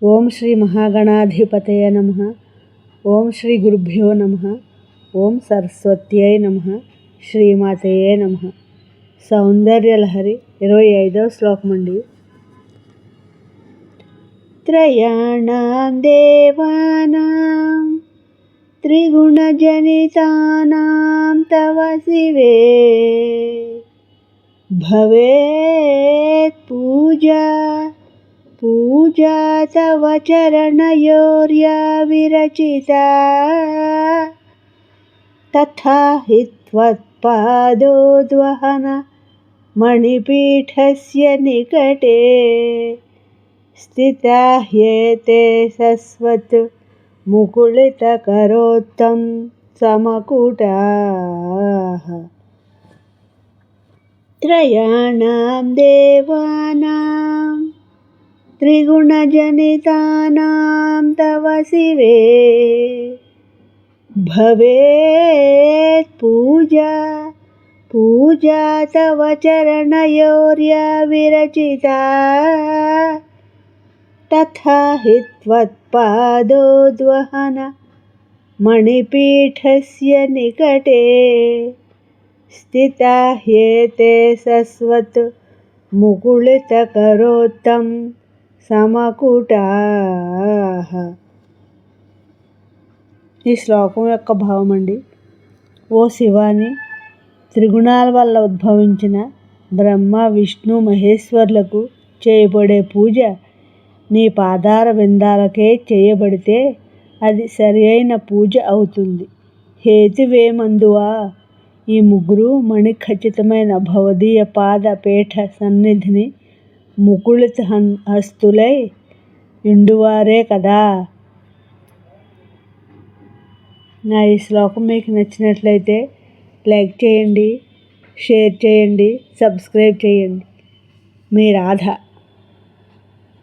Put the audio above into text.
ఓం శ్రీ మహాగణాధిపతయ నమః. ఓం శ్రీ గురుభ్యో నమః. ఓం సరస్వత్యై నమః. శ్రీమాతయే నమః. సౌందర్యలహరి 25వ శ్లోకం అండి. త్రయాణాం దేవానాం త్రిగుణజనితానాం తవ శివే భవేత్ పూజా తవ చరణయోర్యా విరచితా తథా హి త్వత్పాదోద్వహన మణిపీఠస్య నికటే స్థితా హ్యేతే సస్వత్ ముకుళితకరోత్తం సమకుటాః. త్రయాణాం దేవానాం త్రిగుణజనితానాం తవ శివే భవేత్ పూజా తవ చరణయోర్యా విరచితా తథా హి త్వత్పాదోద్వహన మణిపీఠస్య నికటే స్థితా హ్యేతే సస్వత్ ముకుళితకరోత్తం సమకుటాః. ఈ శ్లోకం యొక్క భావం అండి. ఓ శివాని, త్రిగుణాల వల్ల ఉద్భవించిన బ్రహ్మ విష్ణు మహేశ్వరులకు చేయబడే పూజ నీ పాదార విందాలకే చేయబడితే అది సరి అయిన పూజ అవుతుంది. హేతువేమందువా, ఈ ముగ్గురు మణి ఖచ్చితమైన భవదీయ పాద పీఠ సన్నిధిని ముకుళిత హస్తులై ఇండువారే కదా. నా ఈ శ్లోకం మీకు నచ్చినట్లయితే లైక్ చేయండి, షేర్ చేయండి, సబ్స్క్రైబ్ చేయండి. మీ రాధ.